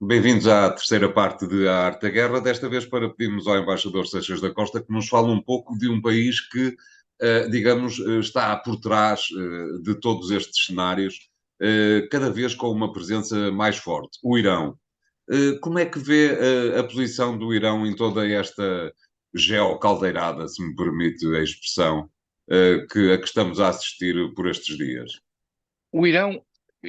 Bem-vindos à terceira parte de A Arte da Guerra, desta vez para pedirmos ao embaixador Seixas da Costa que nos fale um pouco de um país que, digamos, está por trás de todos estes cenários, cada vez com uma presença mais forte, o Irão. Como é que vê a posição do Irão em toda esta geocaldeirada, se me permite a expressão, a que estamos a assistir por estes dias? O Irão,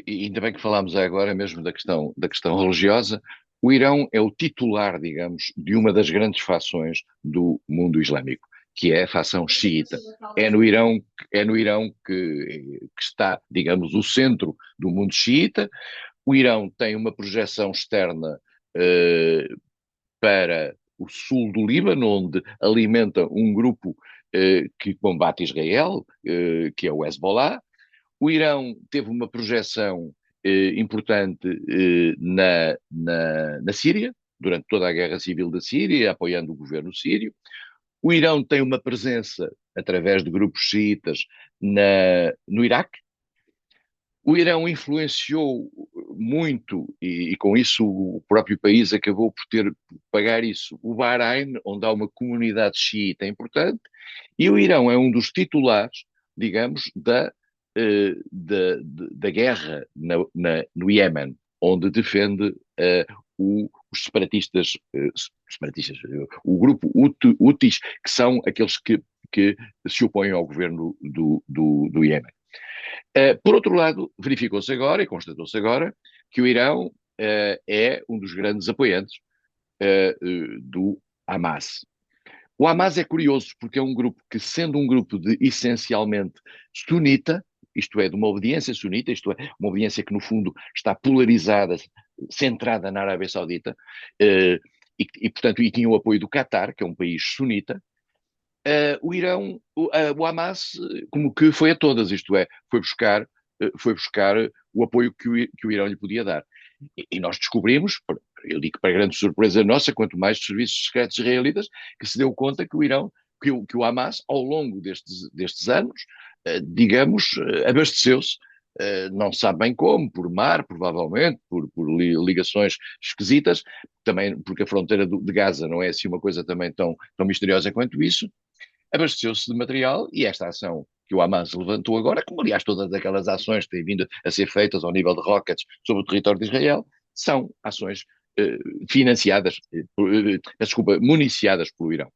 e ainda bem que falámos agora mesmo da questão religiosa, o Irão é o titular, digamos, de uma das grandes fações do mundo islâmico, que é a fação xiita. É no Irão que está, digamos, o centro do mundo xiita. O Irão tem uma projeção externa eh, para o sul do Líbano, onde alimenta um grupo que combate Israel, que é o Hezbollah. O Irão teve uma projeção importante na Síria, durante toda a guerra civil da Síria, apoiando o governo sírio. O Irão tem uma presença, através de grupos xiitas, no Iraque. O Irão influenciou muito, e com isso o próprio país acabou por ter pagar isso, o Bahrein, onde há uma comunidade xiita importante, e o Irão é um dos titulares, digamos, da guerra no Iémen, onde defende os o grupo Houthis, que são aqueles que se opõem ao governo do Iémen. Por outro lado, verificou-se agora e constatou-se agora que o Irão é um dos grandes apoiantes do Hamas. O Hamas é curioso porque é um grupo que, sendo um grupo de essencialmente sunita, isto é, de uma obediência sunita, isto é, uma obediência que no fundo está polarizada, centrada na Arábia Saudita, portanto, e tinha o apoio do Qatar, que é um país sunita. O Hamas, como que foi a todas, isto é, foi buscar o apoio que o Irão lhe podia dar. E nós descobrimos, eu digo para grande surpresa nossa, quanto mais dos serviços secretos israelitas, que se deu conta que o Irão, que o Hamas, ao longo destes anos, digamos, abasteceu-se, não se sabe bem como, por mar, provavelmente, por ligações esquisitas, também porque a fronteira de Gaza não é assim uma coisa também tão misteriosa quanto isso, abasteceu-se de material e esta ação que o Hamas levantou agora, como aliás todas aquelas ações que têm vindo a ser feitas ao nível de rockets sobre o território de Israel, são ações financiadas, desculpa, municiadas pelo Irão,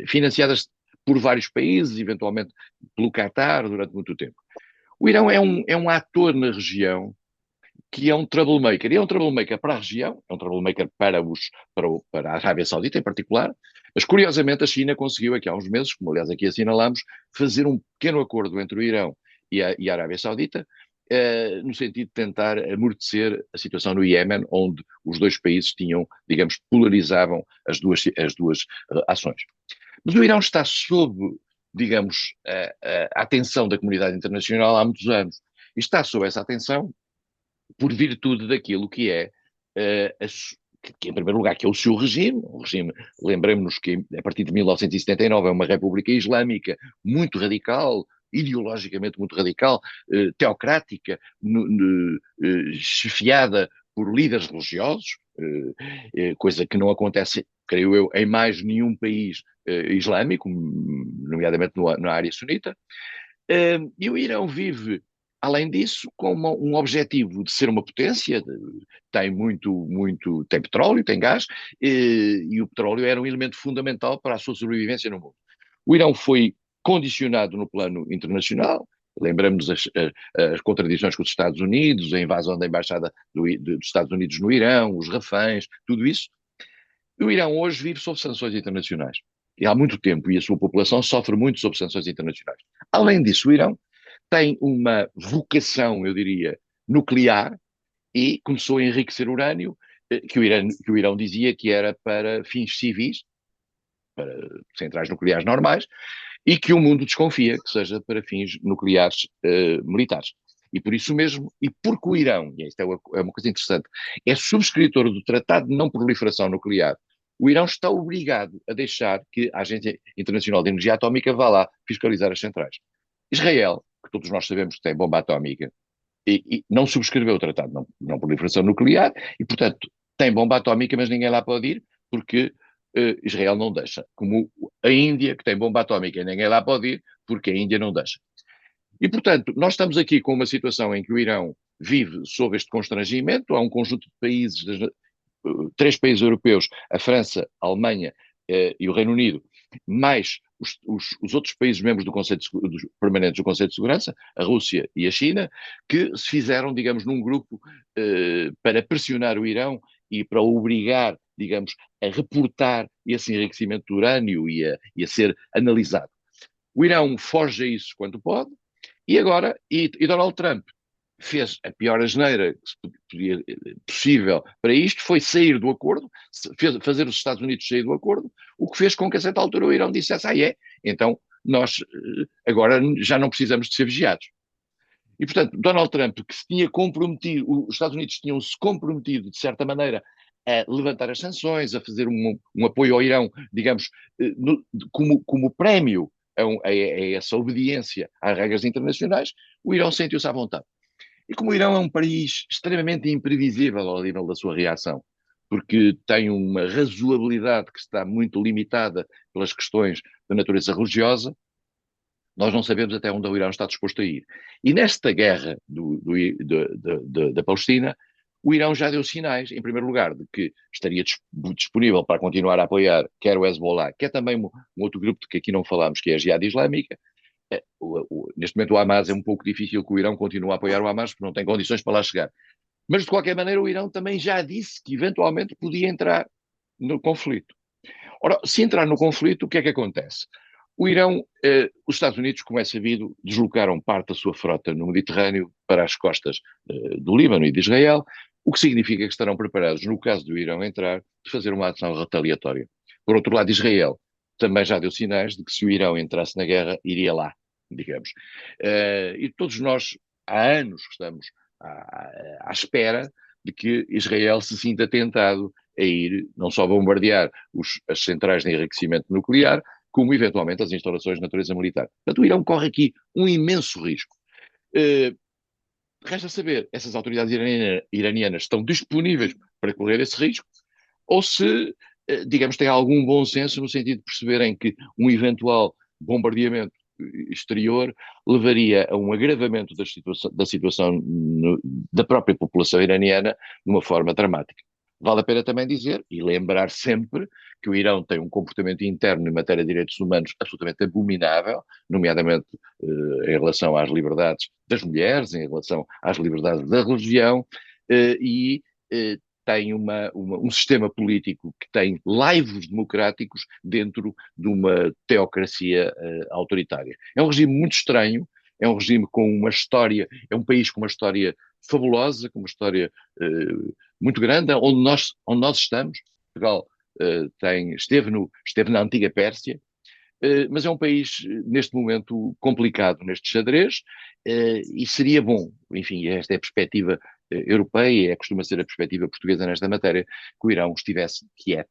financiadas por vários países, eventualmente pelo Qatar durante muito tempo. O Irão é um ator na região que é um troublemaker. E é um troublemaker para a região, é um troublemaker para a Arábia Saudita em particular, mas curiosamente a China conseguiu aqui há uns meses, como aliás aqui assinalamos, fazer um pequeno acordo entre o Irão e a Arábia Saudita, no sentido de tentar amortecer a situação no Iémen, onde os dois países tinham, digamos, polarizavam as duas ações. Mas o Irão está sob, digamos, a atenção da comunidade internacional há muitos anos. E está sob essa atenção por virtude daquilo que é, que em primeiro lugar, que é o seu regime. O regime, lembremos-nos que a partir de 1979 é uma república islâmica muito radical, ideologicamente muito radical, teocrática, chefiada por líderes religiosos, coisa que não acontece, creio eu, em mais nenhum país islâmico, nomeadamente na área sunita. E o Irão vive, além disso, com um objetivo de ser uma potência, tem petróleo, tem gás, e o petróleo era um elemento fundamental para a sua sobrevivência no mundo. O Irão foi condicionado no plano internacional. Lembramos as contradições com os Estados Unidos, a invasão da embaixada dos Estados Unidos no Irão, os reféns, tudo isso. O Irão hoje vive sob sanções internacionais. E há muito tempo, e a sua população sofre muito sob sanções internacionais. Além disso, o Irão tem uma vocação, eu diria, nuclear e começou a enriquecer urânio, que o Irão dizia que era para fins civis, para centrais nucleares normais, e que o mundo desconfia que seja para fins nucleares militares. E por isso mesmo, e porque o Irão, e isto é uma coisa interessante, é subscritor do Tratado de Não Proliferação Nuclear, o Irão está obrigado a deixar que a Agência Internacional de Energia Atómica vá lá fiscalizar as centrais. Israel, que todos nós sabemos que tem bomba atómica, e não subscreveu o Tratado de Não Proliferação Nuclear, e, portanto, tem bomba atómica, mas ninguém lá pode ir, porque Israel não deixa. Como a Índia, que tem bomba atómica e ninguém lá pode ir, porque a Índia não deixa. E, portanto, nós estamos aqui com uma situação em que o Irão vive sob este constrangimento. Há um conjunto de países, três países europeus, a França, a Alemanha e o Reino Unido, mais os outros países membros do Conselho permanentes do Conselho de Segurança, a Rússia e a China, que se fizeram, digamos, num grupo para pressionar o Irão e para o obrigar, digamos, a reportar esse enriquecimento de urânio e a ser analisado. O Irão foge a isso quando pode, e agora, Donald Trump fez a pior asneira possível para isto, foi sair do acordo, fazer os Estados Unidos sair do acordo, o que fez com que a certa altura o Irão dissesse, então nós agora já não precisamos de ser vigiados. E, portanto, Donald Trump, que se tinha comprometido, os Estados Unidos tinham-se comprometido, de certa maneira, a levantar as sanções, a fazer um apoio ao Irão, digamos, como prémio a essa obediência às regras internacionais, o Irão sentiu-se à vontade. E como o Irão é um país extremamente imprevisível ao nível da sua reação, porque tem uma razoabilidade que está muito limitada pelas questões da natureza religiosa, nós não sabemos até onde o Irão está disposto a ir. E nesta guerra da Palestina, o Irão já deu sinais, em primeiro lugar, de que estaria disponível para continuar a apoiar quer o Hezbollah, quer também um outro grupo de que aqui não falámos, que é a Jihad Islâmica. Neste momento o Hamas é um pouco difícil que o Irão continue a apoiar o Hamas, porque não tem condições para lá chegar. Mas, de qualquer maneira, o Irão também já disse que eventualmente podia entrar no conflito. Ora, se entrar no conflito, o que é que acontece? O Irão, os Estados Unidos, como é sabido, deslocaram parte da sua frota no Mediterrâneo para as costas do Líbano e de Israel, o que significa que estarão preparados, no caso do Irão entrar, de fazer uma ação retaliatória. Por outro lado, Israel também já deu sinais de que se o Irão entrasse na guerra, iria lá, digamos. E todos nós, há anos, estamos à espera de que Israel se sinta tentado a ir não só bombardear as centrais de enriquecimento nuclear, como eventualmente as instalações de natureza militar. Portanto, o Irão corre aqui um imenso risco. Resta saber, essas autoridades iranianas estão disponíveis para correr esse risco, ou se, digamos, têm algum bom senso no sentido de perceberem que um eventual bombardeamento exterior levaria a um agravamento da situação da própria população iraniana de uma forma dramática. Vale a pena também dizer e lembrar sempre que o Irão tem um comportamento interno em matéria de direitos humanos absolutamente abominável, nomeadamente em relação às liberdades das mulheres, em relação às liberdades da religião, e tem um sistema político que tem laivos democráticos dentro de uma teocracia autoritária. É um regime muito estranho, é um regime com uma história, é um país com uma história fabulosa, com uma história muito grande, onde nós estamos. Portugal esteve na antiga Pérsia, mas é um país, neste momento, complicado neste xadrez, e seria bom, enfim, esta é a perspectiva europeia, costuma ser a perspectiva portuguesa nesta matéria, que o Irão estivesse quieto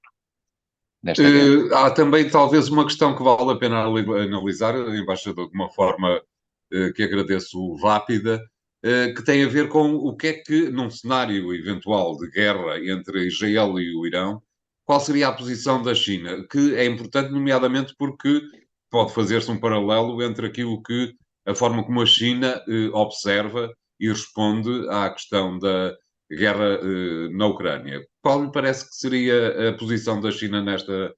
nesta guerra. Há também talvez uma questão que vale a pena analisar, embaixador, de uma forma que agradeço rápida, que tem a ver com o que é que, num cenário eventual de guerra entre Israel e o Irão, qual seria a posição da China, que é importante, nomeadamente porque pode fazer-se um paralelo entre aquilo que a forma como a China observa e responde à questão da guerra na Ucrânia. Qual lhe parece que seria a posição da China nesta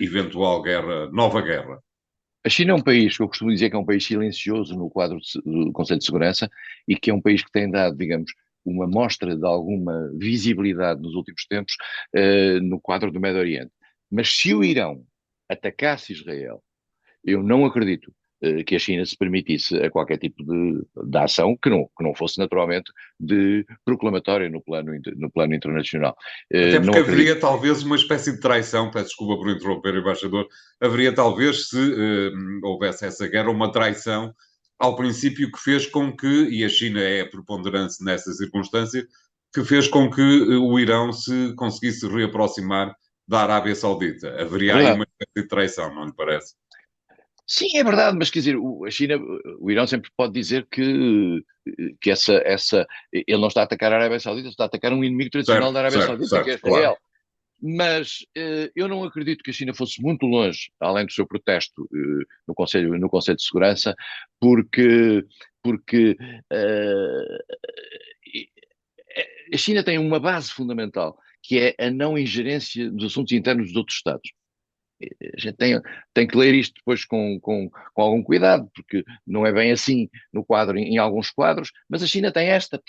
eventual guerra, nova guerra? A China é um país que eu costumo dizer que é um país silencioso no quadro do Conselho de Segurança e que é um país que tem dado, digamos, uma mostra de alguma visibilidade nos últimos tempos no quadro do Médio Oriente. Mas se o Irão atacasse Israel, eu não acredito que a China se permitisse a qualquer tipo de ação que não fosse naturalmente de proclamatória no plano internacional. Até Não porque acredito. haveria talvez uma espécie de traição, peço desculpa por interromper, embaixador, haveria talvez, se houvesse essa guerra, uma traição ao princípio que fez com que, e a China é preponderante nessa circunstância, que fez com que o Irão se conseguisse reaproximar da Arábia Saudita. Haveria aí Verdade. uma espécie de traição, não lhe parece? Sim, é verdade, mas quer dizer, a China, o Irão sempre pode dizer que ele não está a atacar a Arábia Saudita, está a atacar um inimigo tradicional da Arábia Saudita, que é Israel. Claro. Mas eu não acredito que a China fosse muito longe, além do seu protesto no Conselho de Segurança, porque a China tem uma base fundamental, que é a não ingerência dos assuntos internos dos outros Estados. A gente tem que ler isto depois com algum cuidado, porque não é bem assim no quadro, em alguns quadros, mas a China tem esta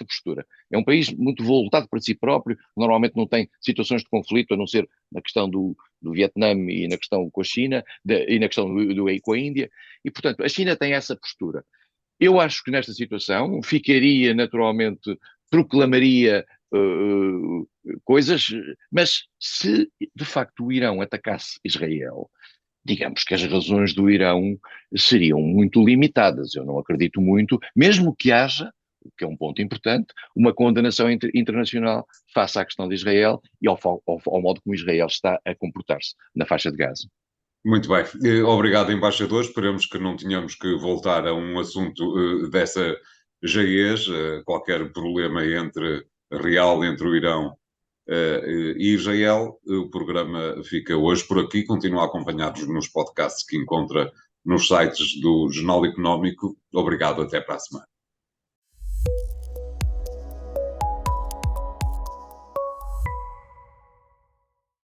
postura. É um país muito voltado para si próprio, normalmente não tem situações de conflito, a não ser na questão do Vietnã e na questão com a China, e na questão com a Índia, e portanto a China tem essa postura. Eu acho que nesta situação ficaria naturalmente, proclamaria coisas, mas se de facto o Irão atacasse Israel, digamos que as razões do Irão seriam muito limitadas. Eu não acredito muito, mesmo que haja, o que é um ponto importante, uma condenação internacional face à questão de Israel e ao modo como Israel está a comportar-se na faixa de Gaza. Muito bem. Obrigado, embaixador. Esperemos que não tenhamos que voltar a um assunto dessa jaiez, qualquer problema real entre o Irão e Israel. O programa fica hoje por aqui. Continua a acompanhar-nos nos podcasts que encontra nos sites do Jornal Económico. Obrigado, até para a semana.